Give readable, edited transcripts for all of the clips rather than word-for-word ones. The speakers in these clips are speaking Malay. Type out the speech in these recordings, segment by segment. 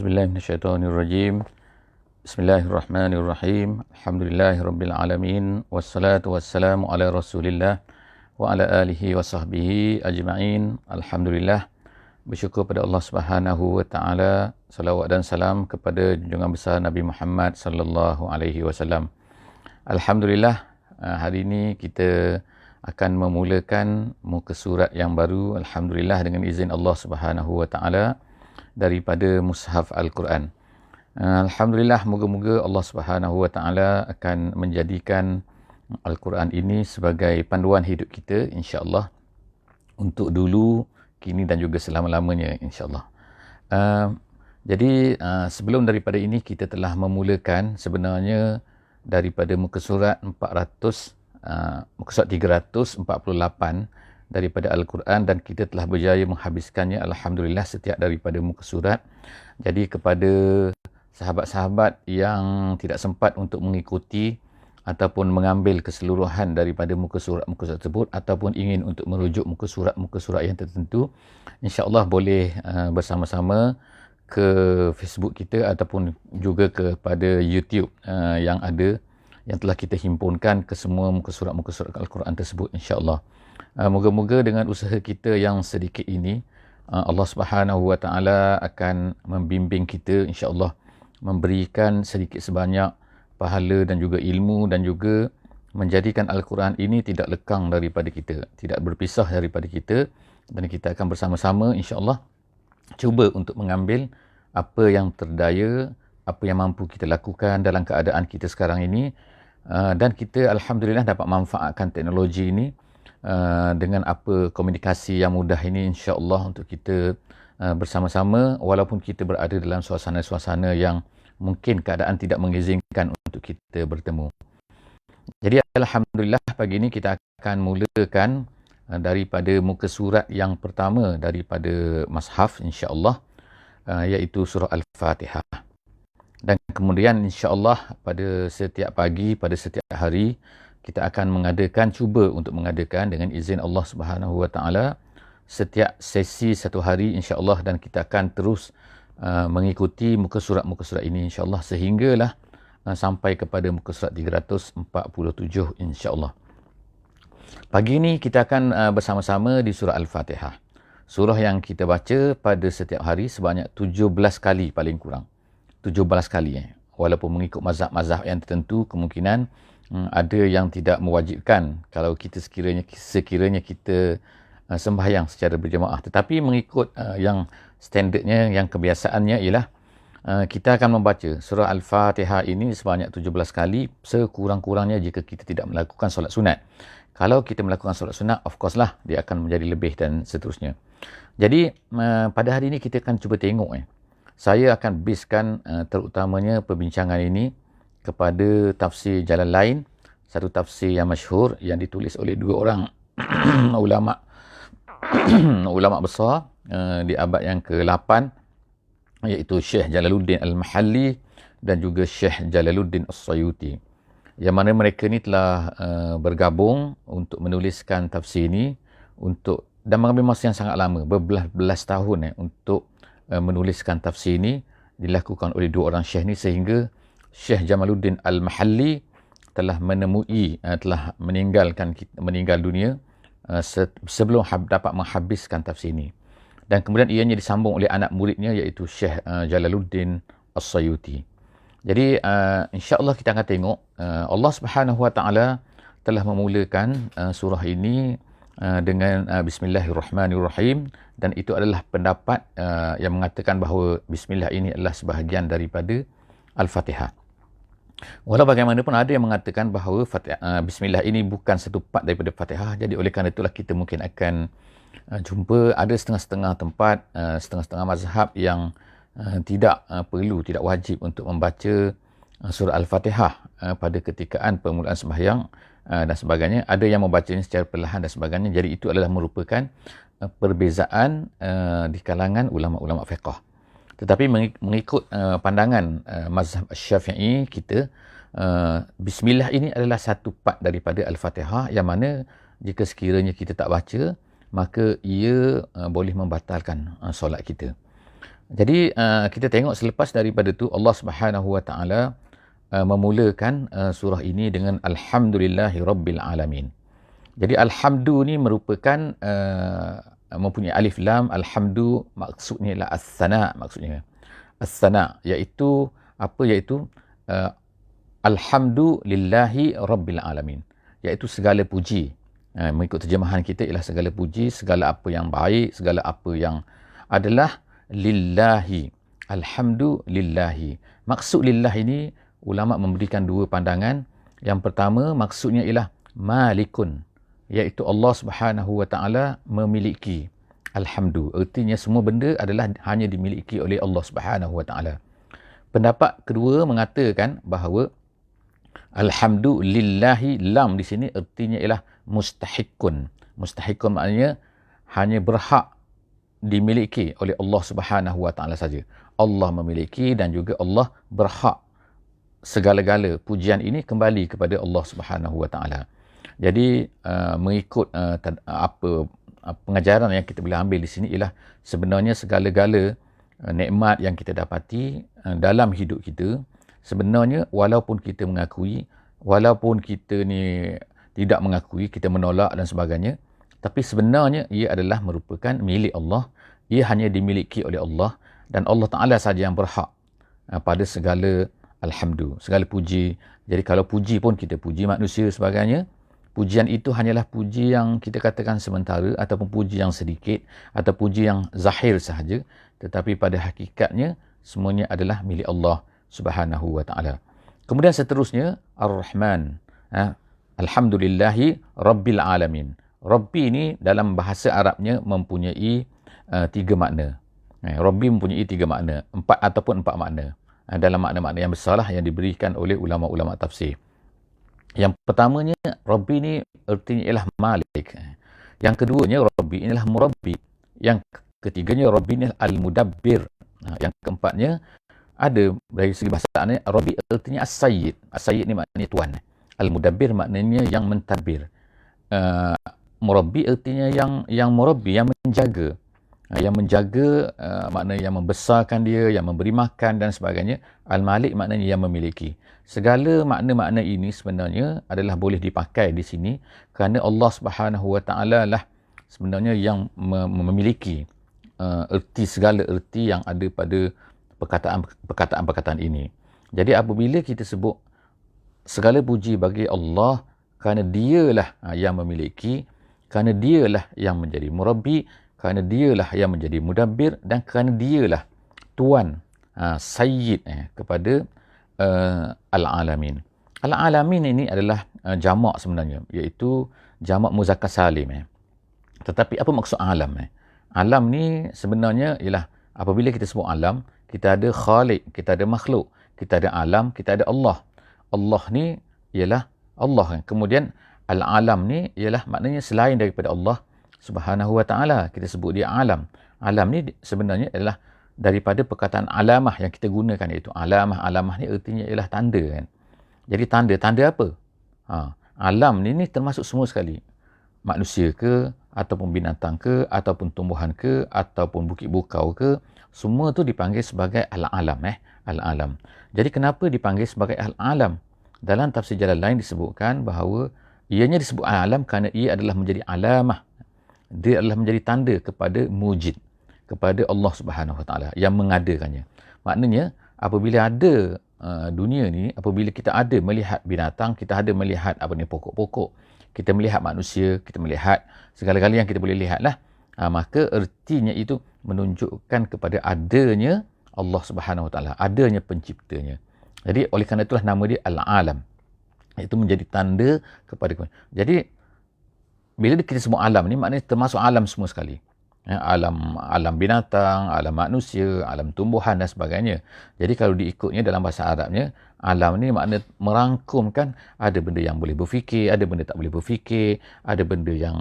Bismillahirrahmanirrahim. Bismillahirrahmanirrahim. Alhamdulillahirrabbilalamin. Wassalatu wassalamu ala rasulillah wa ala alihi wa sahbihi ajma'in. Alhamdulillah. Bersyukur pada Allah Subhanahu wa taala. Salawat dan salam kepada junjungan besar Nabi Muhammad sallallahu alaihi wasallam. Alhamdulillah, hari ini kita akan memulakan muka surat yang baru, alhamdulillah, dengan izin Allah Subhanahu wa taala, daripada mushaf Al-Quran. Alhamdulillah, moga-moga Allah Subhanahu wa taala akan menjadikan Al-Quran ini sebagai panduan hidup kita, insya-Allah, untuk dulu, kini dan juga selama-lamanya, insya-Allah. Jadi sebelum daripada ini, kita telah memulakan sebenarnya daripada muka surat 348 daripada Al-Quran, dan kita telah berjaya menghabiskannya, alhamdulillah, setiap daripada muka surat. Jadi kepada sahabat-sahabat yang tidak sempat untuk mengikuti ataupun mengambil keseluruhan daripada muka surat tersebut, ataupun ingin untuk merujuk muka surat yang tertentu, insya-Allah boleh bersama-sama ke Facebook kita ataupun juga kepada YouTube yang ada, yang telah kita himpunkan ke semua muka surat Al-Quran tersebut, insya-Allah. Moga-moga dengan usaha kita yang sedikit ini, Allah Subhanahu wa taala akan membimbing kita, insya-Allah, memberikan sedikit sebanyak pahala dan juga ilmu, dan juga menjadikan Al-Quran ini tidak lekang daripada kita, tidak berpisah daripada kita, dan kita akan bersama-sama, insya-Allah, cuba untuk mengambil apa yang terdaya, apa yang mampu kita lakukan dalam keadaan kita sekarang ini, dan kita alhamdulillah dapat manfaatkan teknologi ini dengan apa komunikasi yang mudah ini, insya-Allah, untuk kita bersama-sama, walaupun kita berada dalam suasana-suasana yang mungkin keadaan tidak mengizinkan untuk kita bertemu. Jadi alhamdulillah, pagi ini kita akan mulakan daripada muka surat yang pertama daripada mushaf, insya-Allah, iaitu surah Al-Fatihah. Dan kemudian insya-Allah pada setiap pagi, pada setiap hari, kita akan cuba untuk mengadakan dengan izin Allah Subhanahu wa taala setiap sesi satu hari, insya-Allah, dan kita akan terus mengikuti muka surat ini, insya-Allah, sehinggalah sampai kepada muka surat 347, insya-Allah. Pagi ini kita akan bersama-sama di surah Al-Fatihah. Surah yang kita baca pada setiap hari sebanyak 17 kali paling kurang. 17 kali. Walaupun mengikut mazhab-mazhab yang tertentu, kemungkinan ada yang tidak mewajibkan kalau kita sekiranya kita sembahyang secara berjemaah. Tetapi mengikut yang standardnya, yang kebiasaannya ialah kita akan membaca surah Al-Fatihah ini sebanyak 17 kali, sekurang-kurangnya jika kita tidak melakukan solat sunat. Kalau kita melakukan solat sunat, of course lah, dia akan menjadi lebih dan seterusnya. Jadi pada hari ini kita akan cuba tengok. Saya akan baskan terutamanya perbincangan ini kepada tafsir Jalalain, satu tafsir yang masyhur yang ditulis oleh dua orang ulama besar di abad yang ke-8, iaitu Syekh Jalaluddin Al-Mahalli dan juga Syekh Jalaluddin As-Sayuti, yang mana mereka ni telah bergabung untuk menuliskan tafsir ini, dan mengambil masa yang sangat lama, berbelas tahun untuk menuliskan tafsir ini, dilakukan oleh dua orang syekh ni, sehingga Syekh Jalaluddin Al-Mahalli telah meninggal dunia sebelum dapat menghabiskan tafsir ini. Dan kemudian ianya disambung oleh anak muridnya, iaitu Syekh Jalaluddin As-Sayuti. Jadi insya-Allah kita akan tengok Allah Subhanahu wa taala telah memulakan surah ini dengan Bismillahirrahmanirrahim, dan itu adalah pendapat yang mengatakan bahawa Bismillah ini adalah sebahagian daripada Al-Fatihah. Walau bagaimanapun, ada yang mengatakan bahawa Bismillah ini bukan satu part daripada Fatihah. Jadi oleh kerana itulah kita mungkin akan jumpa ada setengah-setengah tempat, setengah-setengah mazhab yang tidak wajib untuk membaca surah Al-Fatihah pada ketikaan permulaan sembahyang dan sebagainya. Ada yang membacanya secara perlahan dan sebagainya. Jadi itu adalah merupakan perbezaan di kalangan ulama-ulama fiqh. Tetapi mengikut pandangan mazhab Syafi'i kita, Bismillah ini adalah satu part daripada Al-Fatihah, yang mana jika sekiranya kita tak baca, maka ia boleh membatalkan solat kita. Jadi kita tengok selepas daripada tu Allah Subhanahu Wa Taala memulakan surah ini dengan Alhamdulillahi Rabbil Alamin. Jadi alhamdu ni merupakan mempunyai alif lam. Alhamdu maksudnya ialah as-sana, maksudnya as-sana, iaitu apa? Iaitu alhamdulillahi Rabbil Alamin, iaitu segala puji. Mengikut terjemahan kita ialah segala puji, segala apa yang baik, segala apa yang adalah lillahi. Alhamdulillahi. Maksud lillah ini ulama memberikan dua pandangan. Yang pertama maksudnya ialah malikun, iaitu Allah Subhanahu Wa Taala memiliki. Alhamdu, artinya semua benda adalah hanya dimiliki oleh Allah Subhanahu Wa Taala. Pendapat kedua mengatakan bahawa alhamdulillahi, lam di sini artinya ialah mustahikun. Mustahikun maknanya hanya berhak dimiliki oleh Allah Subhanahu Wa Taala saja. Allah memiliki dan juga Allah berhak. Segala-gala pujian ini kembali kepada Allah Subhanahu Wa Taala. Jadi mengikut pengajaran yang kita boleh ambil di sini ialah sebenarnya segala-gala nikmat yang kita dapati dalam hidup kita, sebenarnya walaupun kita mengakui, walaupun kita ni tidak mengakui, kita menolak dan sebagainya, tapi sebenarnya ia adalah merupakan milik Allah. Ia hanya dimiliki oleh Allah dan Allah Ta'ala saja yang berhak pada segala alhamdu, segala puji. Jadi kalau puji pun kita puji manusia sebagainya, pujian itu hanyalah puji yang kita katakan sementara, ataupun puji yang sedikit, atau puji yang zahir sahaja, tetapi pada hakikatnya semuanya adalah milik Allah Subhanahu Wa Taala. Kemudian seterusnya Ar-Rahman, alhamdulillahi Rabbil Alamin. Rabbi ini dalam bahasa Arabnya mempunyai tiga makna. Rabbi mempunyai tiga makna, empat makna. Dalam makna-makna yang besarlah yang diberikan oleh ulama-ulama tafsir. Yang pertamanya, Rabbi ni artinya ialah Malik. Yang keduanya, Rabbi inilah Murabbi. Yang ketiganya, Rabbi ni Al-Mudabbir. Yang keempatnya, ada dari segi bahasaannya, Rabbi artinya As-Sayyid. As-Sayyid ni maknanya tuan. Al-Mudabbir maknanya yang mentadbir. Murabbi artinya yang Murabbi, yang menjaga. Yang menjaga maknanya yang membesarkan dia, yang memberi makan dan sebagainya. Al-Malik maknanya yang memiliki. Segala makna-makna ini sebenarnya adalah boleh dipakai di sini kerana Allah Subhanahu Wa Taala lah sebenarnya yang memiliki segala erti yang ada pada perkataan-perkataan ini. Jadi apabila kita sebut segala puji bagi Allah kerana dialah yang memiliki, kerana dialah yang menjadi murabbi, kerana dialah yang menjadi mudabbir, dan kerana dialah tuan, sayyid kepada Al-Alamin. Al-Alamin ini adalah jamak sebenarnya, iaitu jamak muzakkar salim. Tetapi apa maksud alam? Alam ni sebenarnya ialah apabila kita sebut alam, kita ada khalik, kita ada makhluk, kita ada alam, kita ada Allah. Allah ni ialah Allah. Kemudian al-alam ni ialah maknanya selain daripada Allah Subhanahu Wa Taala. Kita sebut dia alam. Alam ni sebenarnya adalah daripada perkataan alamah yang kita gunakan, iaitu alamah. Alamah ni artinya ialah tanda kan. Jadi tanda apa? Alam ni termasuk semua sekali. Manusia ke, ataupun binatang ke, ataupun tumbuhan ke, ataupun bukit bukau ke, semua tu dipanggil sebagai al-alam. Al-alam. Jadi kenapa dipanggil sebagai al-alam? Dalam tafsir Jalalain disebutkan bahawa ianya disebut al-alam kerana ia adalah menjadi alamah. Dia adalah menjadi tanda kepada mujid, kepada Allah Subhanahu Wa Taala yang mengadakannya. Maknanya apabila ada dunia ni, apabila kita ada melihat binatang, kita ada melihat pokok-pokok, kita melihat manusia, kita melihat segala-gala yang kita boleh lihatlah, maka ertinya itu menunjukkan kepada adanya Allah Subhanahu Wa Taala, adanya penciptanya. Jadi oleh kerana itulah nama dia al-alam. Itu menjadi tanda kepada. Jadi bila kita sebut alam ni, maknanya termasuk alam semua sekali. Alam binatang, alam manusia, alam tumbuhan dan sebagainya. Jadi kalau diikutnya dalam bahasa Arabnya, alam ni makna merangkumkan ada benda yang boleh berfikir, ada benda tak boleh berfikir, ada benda yang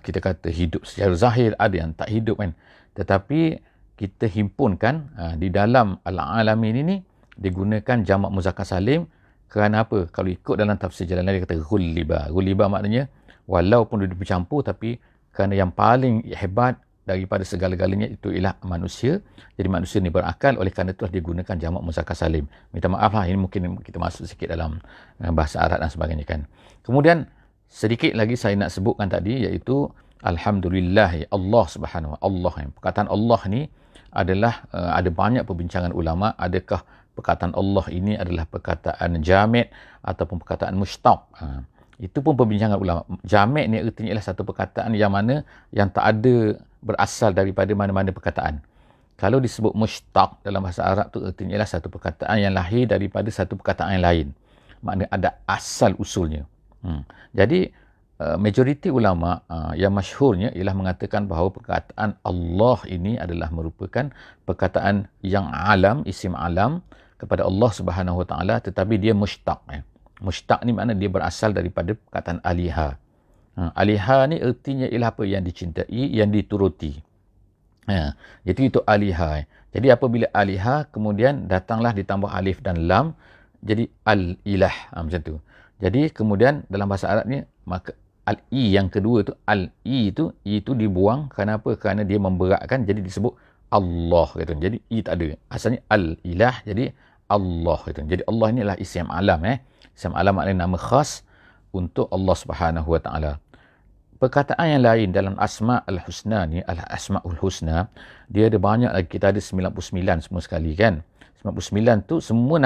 kita kata hidup secara zahir, ada yang tak hidup kan. Tetapi kita himpunkan di dalam al-alamin ini digunakan jamak muzakkar salim kerana apa? Kalau ikut dalam tafsir Jalalain dia kata ghuliba. Ghuliba maknanya walaupun dia bercampur, tapi kerana yang paling hebat daripada segala-galanya itu ialah manusia. Jadi manusia ni berakal, oleh kerana itulah dia gunakan jamak muzakkar salim. Minta maaf lah, ini mungkin kita masuk sikit dalam bahasa Arab dan sebagainya kan. Kemudian sedikit lagi saya nak sebutkan tadi, iaitu Alhamdulillah, Allah Subhanahu wa Allah. Perkataan Allah ni adalah ada banyak perbincangan ulama, adakah perkataan Allah ini adalah perkataan jamid ataupun perkataan mushtaq. Itu pun perbincangan ulama. Jamid ni artinya ialah satu perkataan yang mana yang tak ada berasal daripada mana-mana perkataan. Kalau disebut mushtaq dalam bahasa Arab tu artinya ialah satu perkataan yang lahir daripada satu perkataan yang lain. Maknanya ada asal usulnya. Jadi majoriti ulama yang masyhurnya ialah mengatakan bahawa perkataan Allah ini adalah merupakan perkataan yang alam, isim alam kepada Allah Subhanahu Wa Taala, tetapi dia mushtaq. Mushtaq ni makna dia berasal daripada perkataan aliha. Aliha ni artinya ialah apa? Yang dicintai, yang dituruti. Jadi itu aliha. Jadi apabila aliha kemudian datanglah ditambah alif dan lam, jadi al-ilah. Macam tu. Jadi kemudian dalam bahasa Arab ni, maka al-i yang kedua tu, al-i itu dibuang. Kenapa? Kerana dia memberatkan, jadi disebut Allah. Gitu. Jadi i tak ada. Asalnya al-ilah, jadi Allah. Gitu. Jadi Allah ni adalah isim alam. Isim alam maknanya nama khas untuk Allah Subhanahu Wa Taala. Perkataan yang lain dalam Asma' al-Husna ni, Al-Asma'ul Husna, dia ada banyak lagi. Kita ada 99 semua sekali kan. 99 tu semua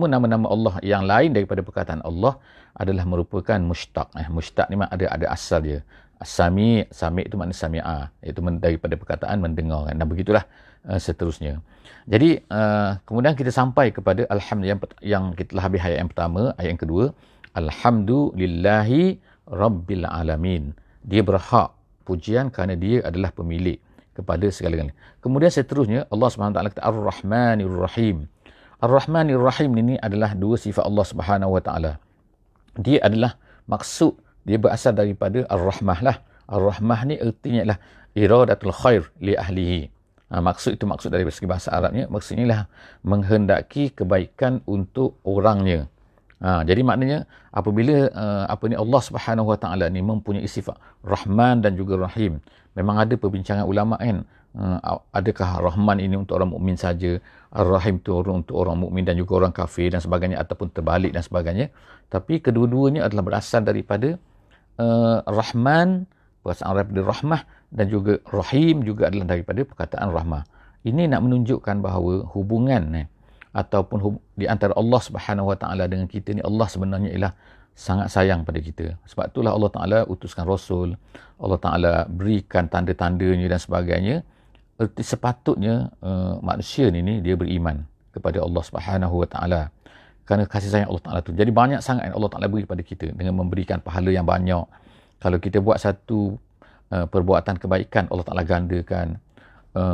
nama-nama Allah yang lain daripada perkataan Allah adalah merupakan mushtaq. Mushtaq ni ada asal dia. Sami' itu makna sami'a, iaitu daripada perkataan mendengar kan. Dan begitulah seterusnya. Jadi kemudian kita sampai kepada alhamdulillah yang kita telah habis ayat yang pertama. Ayat yang kedua, alhamdulillahi rabbil alamin. Dia berhak pujian kerana dia adalah pemilik kepada segala-galanya. Kemudian seterusnya Allah Subhanahu Wa Taala kata Ar-Rahmanir Rahim. Ar-Rahmanir Rahim ini adalah dua sifat Allah Subhanahu Wa Taala. Dia adalah maksud, dia berasal daripada Ar-Rahmah lah. Ar-Rahmah ni artinya adalah iradatul khair li ahlihi. Maksud itu maksud dari segi bahasa Arabnya, maksudnya lah menghendaki kebaikan untuk orangnya. Jadi maknanya apabila Allah Subhanahu Wa Taala ni mempunyai sifat Rahman dan juga Rahim, memang ada perbincangan ulama kan, adakah Rahman ini untuk orang mukmin saja, Ar-Rahim itu untuk orang mukmin dan juga orang kafir dan sebagainya, ataupun terbalik dan sebagainya. Tapi kedua-duanya adalah berasal daripada Rahman, perasaan daripada rahmah, dan juga Rahim juga adalah daripada perkataan rahmah. Ini nak menunjukkan bahawa hubungan ataupun di antara Allah Subhanahu Wa Taala dengan kita ni, Allah sebenarnya ialah sangat sayang pada kita. Sebab itulah Allah Taala utuskan Rasul, Allah Taala berikan tanda-tandanya dan sebagainya. Sepatutnya manusia ni dia beriman kepada Allah Subhanahu Wa Taala kerana kasih sayang Allah Taala tu. Jadi banyak sangat Allah Taala beri kepada kita dengan memberikan pahala yang banyak. Kalau kita buat satu perbuatan kebaikan, Allah Taala gandakan.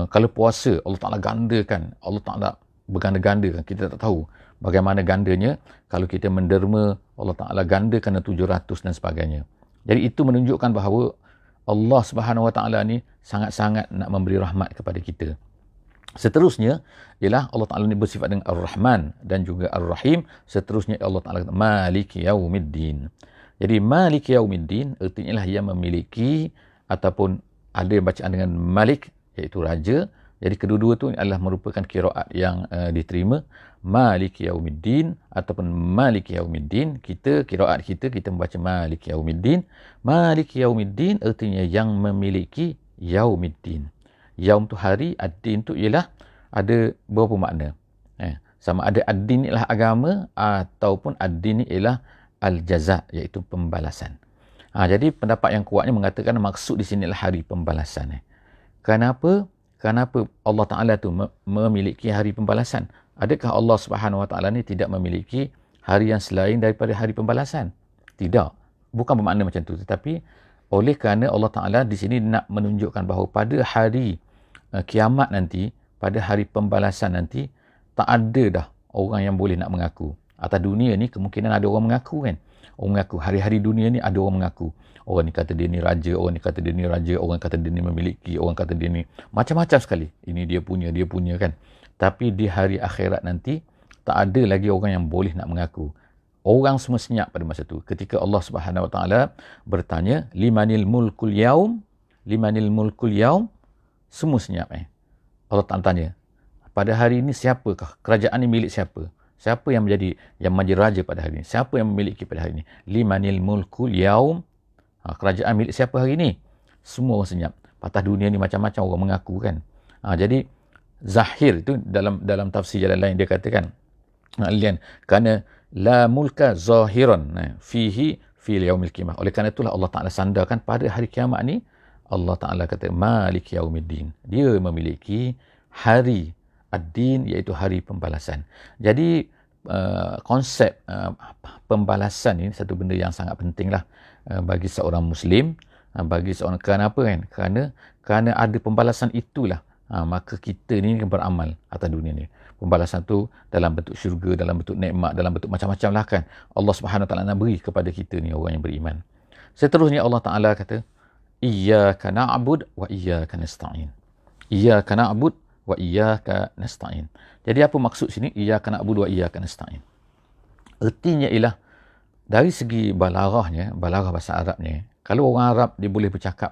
Kalau puasa, Allah Taala gandakan. Allah Taala berganda-ganda, kita tak tahu bagaimana gandanya. Kalau kita menderma, Allah Ta'ala gandakan 700 dan sebagainya. Jadi itu menunjukkan bahawa Allah Subhanahu Wa Ta'ala ni sangat-sangat nak memberi rahmat kepada kita. Seterusnya ialah Allah Ta'ala ni bersifat dengan Ar-Rahman dan juga Ar-Rahim. Seterusnya Allah Ta'ala kata Maliki Yaumiddin. Jadi Maliki Yaumiddin artinya lah yang memiliki, ataupun ada bacaan dengan Malik, iaitu Raja. Jadi kedua-dua tu adalah merupakan qiraat yang diterima. Maliki Yaumiddin ataupun Maliki Yaumiddin. Qiraat kita membaca Maliki Yaumiddin. Maliki Yaumiddin artinya yang memiliki Yaumiddin. Yaum tu hari, ad-din tu ialah ada beberapa makna. Sama ada ad-din ialah agama, ataupun ad-din ialah al-jaza, iaitu pembalasan. Jadi pendapat yang kuatnya mengatakan maksud di sini adalah hari pembalasan. Kenapa Allah Ta'ala tu memiliki hari pembalasan? Adakah Allah Subhanahu Wa Ta'ala ni tidak memiliki hari yang selain daripada hari pembalasan? Tidak. Bukan bermakna macam tu. Tetapi oleh kerana Allah Ta'ala di sini nak menunjukkan bahawa pada hari kiamat nanti, pada hari pembalasan nanti, tak ada dah orang yang boleh nak mengaku. Atas dunia ni kemungkinan ada orang mengaku kan. Orang mengaku. Hari-hari dunia ni ada orang mengaku. Orang ni kata dia ni raja, orang ni kata dia ni raja, orang kata dia ni memiliki, orang kata dia ni macam-macam sekali. Ini dia punya kan. Tapi di hari akhirat nanti, tak ada lagi orang yang boleh nak mengaku. Orang semua senyap pada masa tu. Ketika Allah Subhanahu Wa Taala bertanya, limanil mulkul yaum? Limanil mulkul yaum? Semua senyap. Allah Ta'ala tanya, pada hari ini siapakah? Kerajaan ini milik siapa? Siapa yang menjadi raja pada hari ini? Siapa yang memiliki pada hari ini? Limanil mulkul yaum. Kerajaan milik siapa hari ini? Semua orang senyap. Patah dunia ni macam-macam orang mengaku kan. Jadi Zahir itu dalam tafsir jalan lain dia katakan, kerana la mulka zahiran fihi fil yaumil qiyamah. Oleh kerana itulah Allah Ta'ala sandarkan pada hari kiamat ni, Allah Ta'ala kata Malik Yaumiddin. Dia memiliki hari ad-din, iaitu hari pembalasan. Jadi konsep pembalasan ini satu benda yang sangat penting lah bagi seorang Muslim, bagi seorang, kerana apa kan? Kerana ada pembalasan itulah maka kita ni beramal atas dunia ni. Pembalasan tu dalam bentuk syurga, dalam bentuk nikmat, dalam bentuk macam-macam lah kan. Allah Subhanahu Wa Taala nak beri kepada kita ni orang yang beriman. Seterusnya Allah Ta'ala kata, Iyyaka na'bud wa iyyaka nasta'in. Iyyaka na'bud wa iyyaka nasta'in. Jadi apa maksud sini? Iyyaka na'bud wa iyyaka nasta'in. Ertinya ialah dari segi balaghahnya, balaghah bahasa Arabnya, kalau orang Arab dia boleh bercakap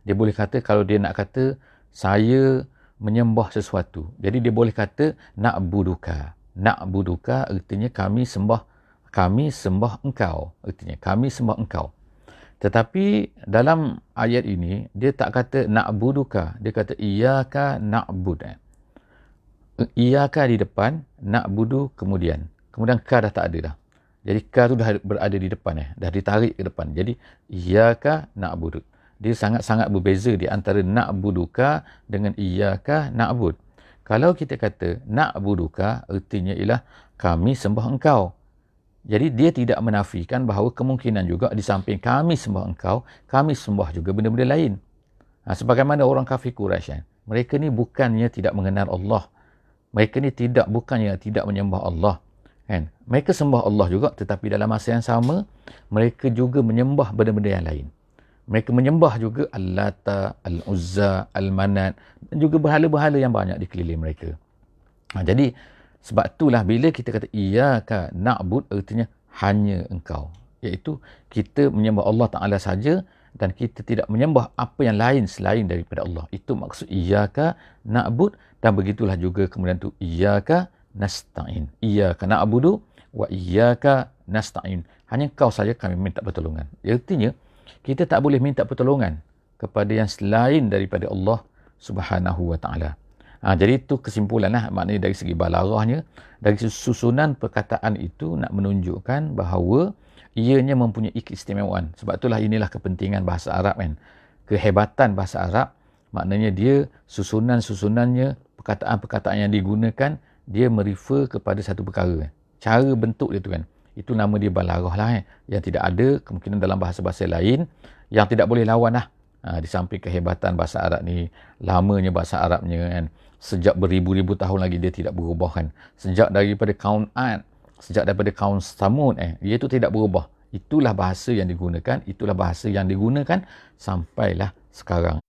dia boleh kata, kalau dia nak kata saya menyembah sesuatu, jadi dia boleh kata na'buduka. Na'buduka artinya kami sembah engkau. Artinya kami sembah engkau. Tetapi dalam ayat ini dia tak kata na'buduka, dia kata iyyaka na'bud. Iyyaka di depan, na'budu kemudian ka dah tak ada dah. Jadi ka tu dah berada di depan dah ditarik ke depan. Jadi iyyaka na'budu. Dia sangat-sangat berbeza di antara na'buduka dengan iyyaka na'bud. Kalau kita kata na'buduka artinya ialah kami sembah engkau. Jadi dia tidak menafikan bahawa kemungkinan juga di samping kami sembah engkau, kami sembah juga benda-benda lain. Sebagaimana orang kafir Quraisy, mereka ni bukannya tidak mengenal Allah. Mereka ni bukannya tidak menyembah Allah. Kan? Mereka sembah Allah juga, tetapi dalam masa yang sama, mereka juga menyembah benda-benda yang lain. Mereka menyembah juga Al-Lata, Al-Uzza, Al-Manat dan juga berhala-berhala yang banyak di keliling mereka. Jadi sebab itulah bila kita kata iyyaka na'bud artinya hanya engkau. Iaitu kita menyembah Allah Ta'ala saja dan kita tidak menyembah apa yang lain selain daripada Allah. Itu maksud iyyaka na'bud, dan begitulah juga kemudian tu iyyaka nasta'in. Iyyaka na'budu wa iyyaka nasta'in. Hanya engkau saja kami minta pertolongan. Artinya kita tak boleh minta pertolongan kepada yang selain daripada Allah Subhanahu Wa Taala. Jadi itu kesimpulanlah, maknanya dari segi balaghahnya, dari susunan perkataan itu nak menunjukkan bahawa ianya mempunyai keistimewaan. Sebab itulah inilah kepentingan bahasa Arab kan. Kehebatan bahasa Arab, maknanya dia susunannya, perkataan-perkataan yang digunakan, dia merefer kepada satu perkara. Cara bentuk dia tu kan. Itu nama dia balaghah lah yang tidak ada kemungkinan dalam bahasa-bahasa lain, yang tidak boleh lawan lah. Di samping kehebatan bahasa Arab ni, lamanya bahasa Arabnya kan, sejak beribu-ribu tahun lagi dia tidak berubah kan. Sejak daripada kaum Ad, sejak daripada kaum Samud, dia itu tidak berubah. Itulah bahasa yang digunakan sampailah sekarang.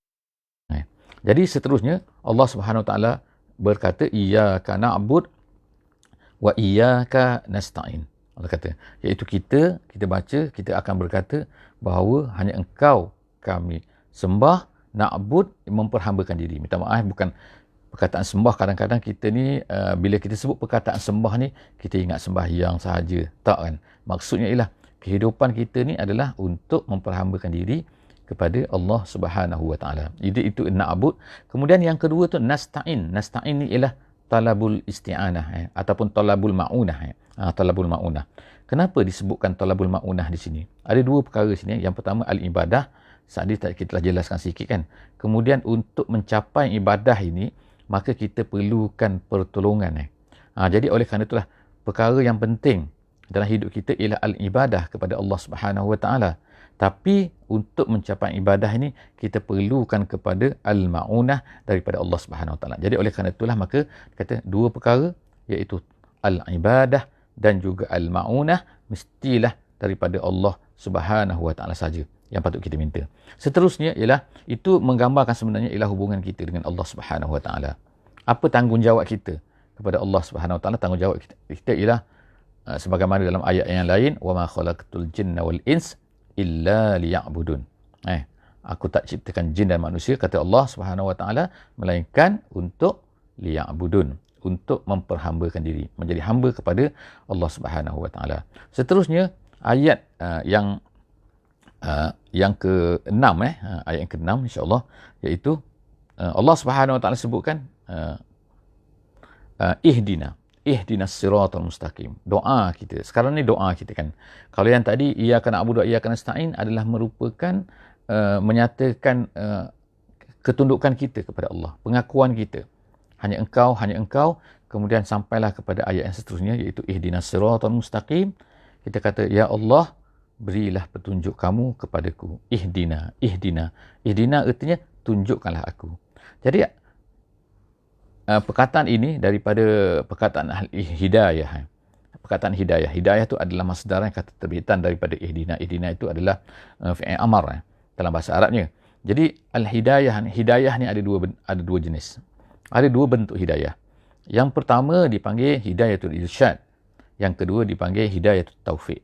Jadi seterusnya Allah Subhanahu Wa Taala berkata iyyaka na'bud wa iyyaka nasta'in. Allah kata, iaitu kita baca, kita akan berkata bahawa hanya engkau kami sembah, na'bud, memperhambakan diri. Minta maaf, bukan perkataan sembah. Kadang-kadang kita ni, bila kita sebut perkataan sembah ni, kita ingat sembahyang sahaja. Tak kan? Maksudnya ialah, kehidupan kita ni adalah untuk memperhambakan diri kepada Allah Subhanahu Wa Taala. Itu na'bud. Kemudian yang kedua tu nasta'in. Nasta'in ni ialah talabul isti'anah ataupun talabul ma'unah. Talabul ma'unah. Kenapa disebutkan talabul ma'unah di sini? Ada dua perkara sini. Yang pertama al-ibadah. Tadi kita telah jelaskan sikit kan. Kemudian untuk mencapai ibadah ini, maka kita perlukan pertolongan. Jadi oleh kerana itulah perkara yang penting dalam hidup kita ialah al-ibadah kepada Allah Subhanahu Wa Taala. Tapi untuk mencapai ibadah ini, kita perlukan kepada al-ma'unah daripada Allah Subhanahu Wa Taala. Jadi oleh kerana itulah maka kata dua perkara, iaitu al-ibadah dan juga al-ma'unah mestilah daripada Allah Subhanahu Wa Taala saja yang patut kita minta. Seterusnya ialah itu menggambarkan sebenarnya ialah hubungan kita dengan Allah Subhanahu Wa Taala. Apa tanggungjawab kita kepada Allah Subhanahu Wa Taala? Tanggungjawab kita ialah sebagaimana dalam ayat yang lain, wa ma khalaqtul jinna wal ins illa liya'budun. Aku tak ciptakan jin dan manusia, kata Allah Subhanahu Wa Taala, melainkan untuk liya'budun, untuk memperhambakan diri, menjadi hamba kepada Allah Subhanahu Wa Taala. Seterusnya ayat yang ke-6 ayat yang ke-6 insya-Allah, iaitu Allah Subhanahu Wa Taala sebutkan ihdinas siratal mustaqim. Doa kita. Sekarang ni doa kita kan. Kalau yang tadi iyyaka na'budu wa iyyaka nasta'in adalah merupakan menyatakan ketundukan kita kepada Allah, pengakuan kita. Hanya engkau. Kemudian sampailah kepada ayat yang seterusnya, iaitu ihdinas siratal mustaqim. Kita kata, ya Allah, berilah petunjuk kamu kepadaku. Ihdina artinya tunjukkanlah aku. Jadi perkataan ini daripada perkataan hidayah. Perkataan hidayah. Hidayah itu adalah masdar yang kata terbitan daripada ihdina. Ihdina itu adalah fi'il amar dalam bahasa Arabnya. Jadi hidayah ni ada dua jenis. Ada dua bentuk hidayah. Yang pertama dipanggil hidayatul irsyad. Yang kedua dipanggil hidayatul taufik.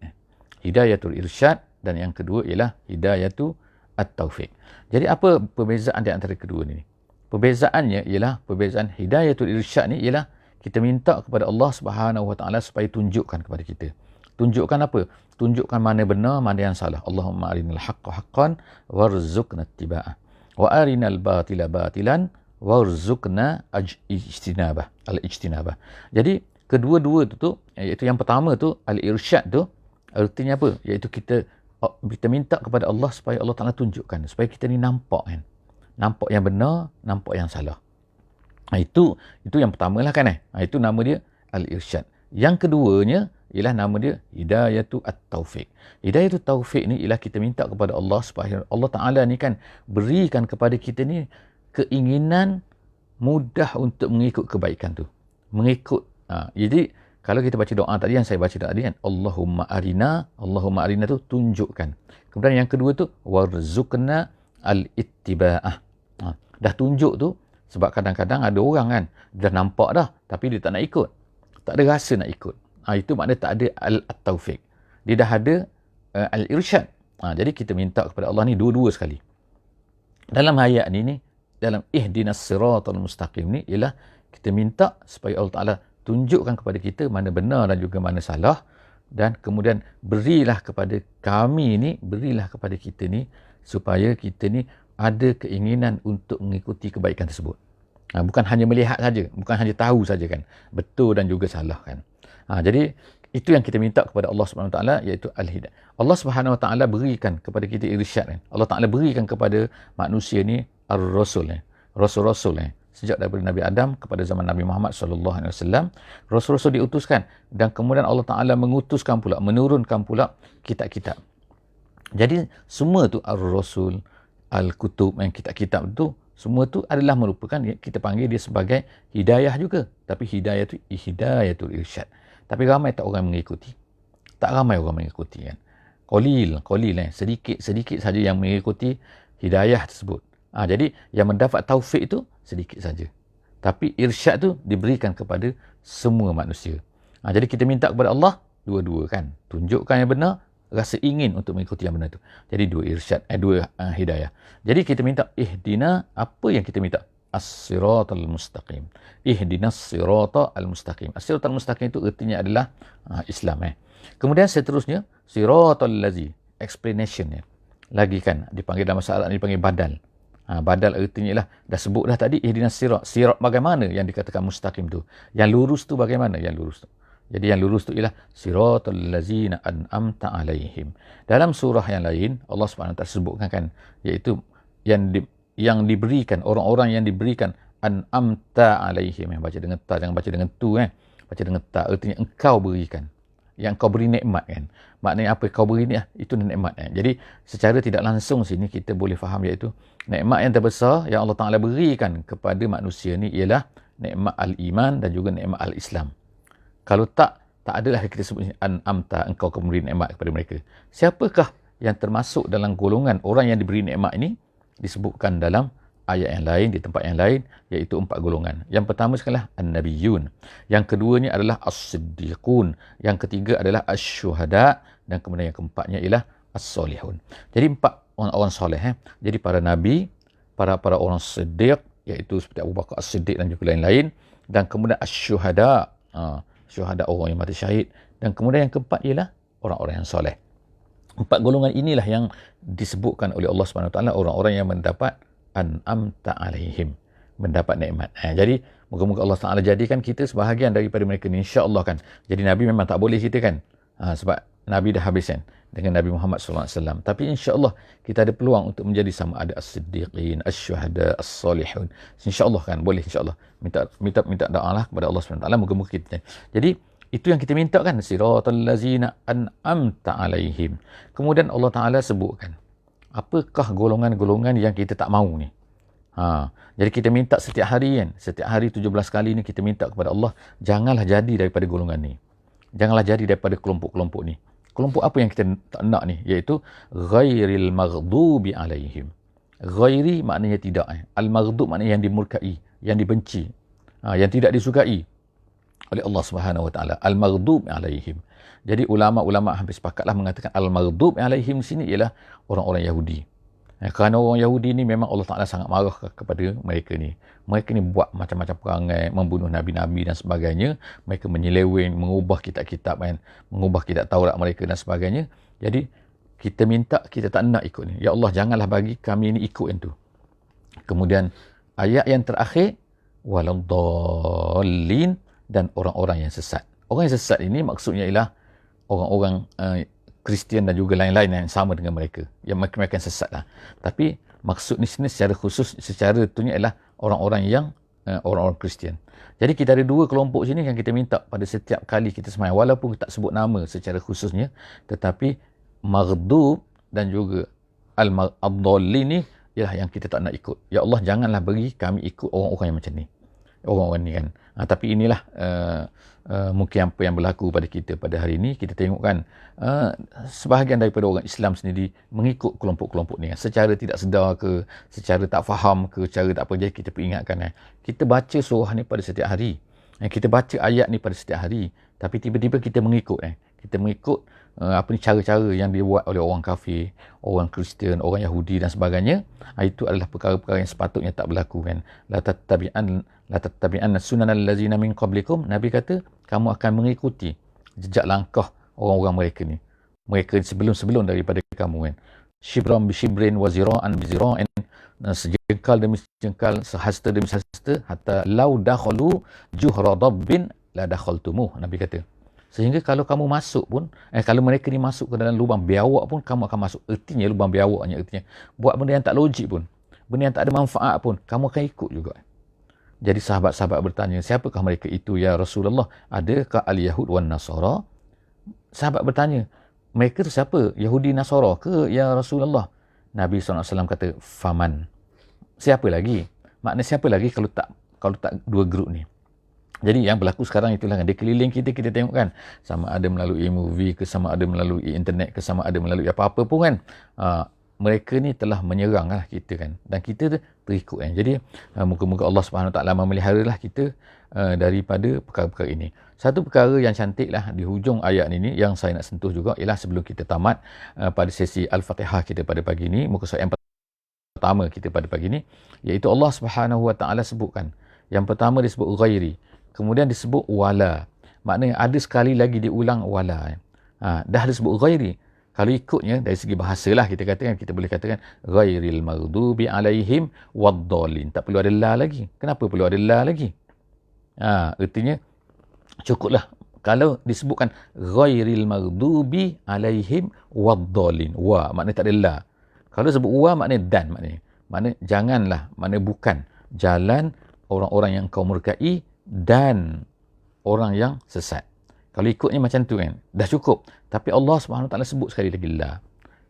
Hidayatul irsyad dan yang kedua ialah hidayatul at-taufik. Jadi apa perbezaan di antara kedua ni? Perbezaannya ialah perbezaan hidayatul irsyad ni ialah kita minta kepada Allah Subhanahu Wa Taala supaya tunjukkan kepada kita. Tunjukkan apa? Tunjukkan mana benar, mana yang salah. Allahumma arinal haqqa haqqan warzuqna ittiba'ah. Wa arinal batila batilan warzuqna al-ijtinabah. Jadi kedua-dua tu, iaitu yang pertama tu al-irsyad tu artinya apa? Iaitu kita minta kepada Allah supaya Allah Taala tunjukkan, supaya kita ni nampak kan. Nampak yang benar, nampak yang salah. Itu yang pertamalah kan itu nama dia al-irsyad. Yang keduanya ialah nama dia hidayatul at-taufik. Hidayatul taufik ni ialah kita minta kepada Allah supaya Allah Taala ni kan berikan kepada kita ni keinginan mudah untuk mengikut kebaikan tu. Jadi kalau kita baca doa tadi yang saya baca tadi kan, Allahumma arina tu tunjukkan. Kemudian yang kedua tu warzuqna al-ittiba'ah. Dah tunjuk tu, sebab kadang-kadang ada orang kan dah nampak dah tapi dia tak nak ikut. Tak ada rasa nak ikut. Itu maknanya tak ada al-taufik. Dia dah ada al-irsyad. Jadi kita minta kepada Allah ni dua-dua sekali. Dalam ayat ni dalam ihdinas siratal mustaqim ni ialah kita minta supaya Allah Taala tunjukkan kepada kita mana benar dan juga mana salah, dan kemudian berilah kepada kita ni supaya kita ni ada keinginan untuk mengikuti kebaikan tersebut. Bukan hanya melihat saja, bukan hanya tahu saja kan, betul dan juga salah kan. Jadi itu yang kita minta kepada Allah Subhanahu Wa Taala, iaitu al-hidayah. Allah Subhanahu Wa Taala berikan kepada kita irsyad kan. Allah Taala berikan kepada manusia ni ar-rasul rasul-rasul sejak daripada Nabi Adam kepada zaman Nabi Muhammad sallallahu alaihi wasallam, rasul-rasul diutuskan, dan kemudian Allah Taala menurunkan pula kitab-kitab. Jadi semua tu ar-rasul, al-kutub, yang kitab-kitab tu semua tu adalah merupakan, kita panggil dia sebagai hidayah juga, tapi hidayah tu hidayatul irsyad. Tapi ramai tak orang mengikuti. Tak ramai orang mengikuti kan. Qalil sedikit saja yang mengikuti hidayah tersebut. Jadi yang mendapat taufik itu sedikit saja. Tapi irsyad tu diberikan kepada semua manusia. Jadi kita minta kepada Allah dua-dua kan. Tunjukkan yang benar, rasa ingin untuk mengikuti yang benar tu. Jadi dua irsyad, dua hidayah. Jadi kita minta ihdina, apa yang kita minta? As-siratal mustaqim. Ihdinas siratal mustaqim. As-siratal mustaqim itu artinya adalah Islam. Kemudian seterusnya siratal lazi, explanation lagi kan dipanggil dalam bahasa Arab dipanggil badal. Badal artinya ialah dah sebut dah tadi ihdinas sirat. Sirat bagaimana yang dikatakan mustaqim tu? Yang lurus tu bagaimana yang lurus tu? Jadi yang lurus tu ialah siratal lazina an'amta alaihim. Dalam surah yang lain Allah Subhanahu Wa Taala sebutkan kan, iaitu yang diberikan, orang-orang yang diberikan an'amta alaihim. Baca dengan ta, jangan baca dengan tu baca dengan ta, artinya engkau berikan, yang kau beri nikmat kan. Maknanya apa kau beri ni itu nikmat Jadi secara tidak langsung sini kita boleh faham, iaitu nikmat yang terbesar yang Allah Taala berikan kepada manusia ni ialah nikmat al-iman dan juga nikmat al-Islam. Kalau tak adalah kita sebut an'amta, engkau memberi nikmat kepada mereka. Siapakah yang termasuk dalam golongan orang yang diberi nikmat ini? Disebutkan dalam ayat yang lain, di tempat yang lain, iaitu 4 golongan. Yang pertama sekali an-nabiyyun. Yang keduanya adalah as-siddiqun. Yang ketiga adalah asy-syuhada, dan kemudian yang keempatnya ialah as-solihun. Jadi orang-orang soleh. Jadi para nabi, para orang siddiq, iaitu seperti Abu Bakar As-Siddiq dan juga lain-lain, dan kemudian asy-syuhada, syuhada orang yang mati syahid, dan kemudian yang keempat ialah orang-orang yang soleh. 4 golongan inilah yang disebutkan oleh Allah SWT, orang-orang yang mendapat an'amta alaihim, mendapat nikmat. Jadi moga-moga Allah Taala jadikan kita sebahagian daripada mereka ni, insya-Allah kan. Jadi Nabi memang tak boleh kita kan, sebab Nabi dah habis kan dengan Nabi Muhammad SAW. Tapi insya-Allah kita ada peluang untuk menjadi sama ada as-siddiqin, asy-syuhada, as-salihun. Insya-Allah kan, boleh insya-Allah. Minta doa lah kepada Allah SWT, moga-moga kita. Jadi itu yang kita minta kan, siratal ladzina an'amta alaihim. Kemudian Allah Taala sebutkan apakah golongan-golongan yang kita tak mahu ni. Jadi kita minta setiap hari kan, setiap hari 17 kali ni kita minta kepada Allah, janganlah jadi daripada golongan ni. Janganlah jadi daripada kelompok-kelompok ni. Kelompok apa yang kita tak nak ni? Iaitu ghairil maghdubi alaihim. Ghairi maknanya tidak. Al-maghdub maknanya yang dimurkai, yang dibenci, yang tidak disukai oleh Allah Subhanahu Wa Taala. Al-maghdub alaihim. Jadi ulama-ulama hampir sepakatlah mengatakan al-maghdub alaihim sini ialah orang-orang Yahudi. Kerana orang Yahudi ni memang Allah Ta'ala sangat marah kepada mereka ni. Mereka ni buat macam-macam perangai, membunuh Nabi-Nabi dan sebagainya. Mereka menyeleweng, mengubah kitab-kitab kan, mengubah kitab Taurat mereka dan sebagainya. Jadi kita minta, kita tak nak ikut ni. Ya Allah, janganlah bagi kami ni ikut yang tu. Kemudian ayat yang terakhir, waladdallin, dan orang-orang yang sesat. Orang yang sesat ini maksudnya ialah orang-orang Kristian dan juga lain-lain yang sama dengan mereka, yang mereka sesat lah. Tapi maksud ni sini secara khusus, secara itunya ialah orang-orang yang orang-orang Kristian. Jadi kita ada 2 kelompok sini yang kita minta pada setiap kali kita sembahyang, walaupun kita tak sebut nama secara khususnya, tetapi maghdub dan juga al-dhallin ni ialah yang kita tak nak ikut. Ya Allah, janganlah bagi kami ikut orang-orang yang macam ni, orang-orang ni kan. Tapi inilah mungkin apa yang berlaku pada kita pada hari ini. Kita tengok kan, sebahagian daripada orang Islam sendiri mengikut kelompok-kelompok ni kan, secara tidak sedar ke, secara tak faham ke, secara tak apa. Jadi kita peringatkan, kita baca surah ni pada setiap hari, kita baca ayat ni pada setiap hari, tapi tiba-tiba kita mengikut, kita mengikut cara-cara yang dibuat oleh orang kafir, orang Kristian, orang Yahudi dan sebagainya. Itu adalah perkara-perkara yang sepatutnya tak berlaku kan. La tattabi'anna sunanal ladzina min qablikum. Nabi kata, kamu akan mengikuti jejak langkah orang-orang mereka ni. Mereka sebelum-sebelum daripada kamu kan. Shibran bi shibrin wa zira'an bi zira'in. Sejengkal demi sejengkal, sehasta demi sehasta, hatta law dakhalu juhra dabbin la dakhaltumuh. Nabi kata, sehingga kalau kamu masuk pun, kalau mereka ni masuk ke dalam lubang biawak pun, kamu akan masuk. Ertinya lubang biawaknya, ertinya buat benda yang tak logik pun, benda yang tak ada manfaat pun, kamu akan ikut juga. Jadi sahabat-sahabat bertanya, siapakah mereka itu ya Rasulullah? Adakah al-Yahud wan Nasara? Sahabat bertanya, mereka tu siapa? Yahudi Nasara ke ya Rasulullah? Nabi SAW kata, faman. Siapa lagi? Maknanya siapa lagi kalau tak 2 grup ni? Jadi yang berlaku sekarang itulah kan, di keliling kita tengok kan, sama ada melalui movie ke, sama ada melalui internet ke, sama ada melalui apa-apa pun kan, mereka ni telah menyerang lah kita kan, dan kita terikut kan. Jadi moga-moga Allah Subhanahu Wa Taala memeliharalah kita daripada perkara-perkara ini. Satu perkara yang cantik lah di hujung ayat ini yang saya nak sentuh juga ialah sebelum kita tamat pada sesi Al-Fatihah kita pada pagi ini, muka surat yang pertama kita pada pagi ini, iaitu Allah Subhanahu Wa Taala sebutkan. Yang pertama disebut ghairi, kemudian disebut wala. Maknanya ada sekali lagi diulang wala. Dah disebut ghairi. Kalau ikutnya dari segi bahasa lah kita katakan, kita boleh katakan ghairil maghdubi alaihim waddallin. Tak perlu ada la lagi. Kenapa perlu ada la lagi? Artinya cukuplah kalau disebutkan ghairil maghdubi alaihim waddallin. Wa maknanya tak ada la. Kalau sebut wa maknanya dan, maknanya janganlah, maknanya bukan jalan orang-orang yang kau murkai dan orang yang sesat. Kalau ikutnya macam tu kan, dah cukup. Tapi Allah SWT sebut sekali lagi la.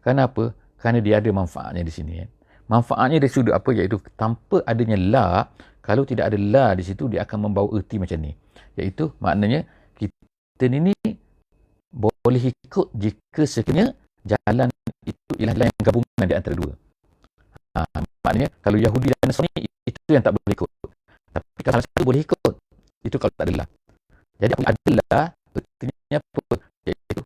Kenapa? Kerana dia ada manfaatnya di sini kan. Manfaatnya dari sudut apa? Iaitu tanpa adanya la, kalau tidak ada la di situ, dia akan membawa erti macam ni. Iaitu maknanya kita ni boleh ikut jika sekiranya jalan itu ialah jalan yang gabungan di antara dua. Maknanya kalau Yahudi dan Nasrani itu yang tak boleh ikut. Tapi kalau salah satu boleh ikut, itu kalau tak ada la. Jadi adalah artinya apa? Iaitu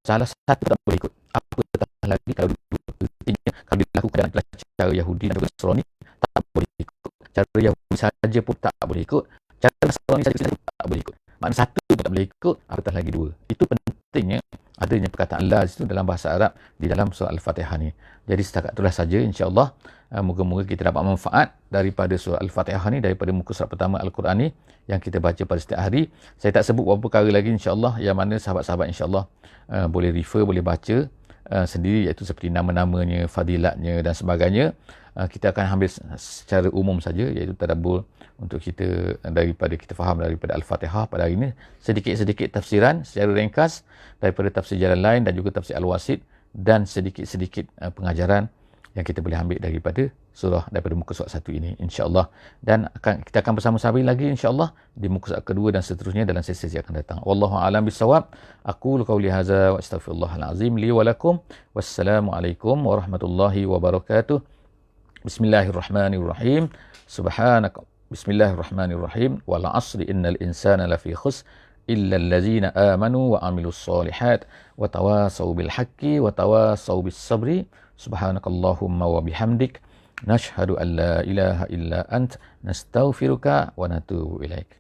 salah satu tak boleh ikut. Apa tak lagi kalau dua? Artinya kalau dilakukan adalah cara Yahudi dan Nasrani, tak boleh ikut. Cara Yahudi saja pun tak boleh ikut. Cara Nasrani saja pun tak boleh ikut. Makna satu pun tak boleh ikut, apatah lagi dua. Itu pentingnya adanya perkataan la itu dalam bahasa Arab di dalam surah Al-Fatihah ni. Jadi setakat itulah saja, insya-Allah. Moga-moga kita dapat manfaat daripada surah Al-Fatihah ni, daripada muka surat pertama Al-Quran ni yang kita baca pada setiap hari. Saya tak sebut beberapa perkara lagi, insya-Allah, yang mana sahabat-sahabat insya-Allah boleh refer, boleh baca sendiri, iaitu seperti nama-namanya, fadilatnya dan sebagainya. Kita akan ambil secara umum saja, iaitu tadabbur untuk kita, daripada kita faham daripada Al-Fatihah pada hari ini, sedikit-sedikit tafsiran secara ringkas daripada tafsir jalan lain dan juga tafsir Al-Wasit, dan sedikit-sedikit pengajaran yang kita boleh ambil daripada surah, daripada muka surat 1 ini, insya-Allah. Dan kita akan bersama-sama lagi insya-Allah di muka surat kedua dan seterusnya dalam sesi akan datang. Wallahu a'lam bissawab. Aqulu qawli hadza wa astaghfirullahal azim li wa lakum. Wassalamualaikum warahmatullahi wabarakatuh. Bismillahirrahmanirrahim. Bismillahirrahmanirrahim. Wal 'asri innal insana lafi khusr illa allazina amanu wa 'amilus solihat wa tawasaw bil haqqi wa tawasaw bis sabri. Subhanakallahumma wa bihamdik nashhadu an la ilaha illa ant nastaghfiruka wa natubu ilaik.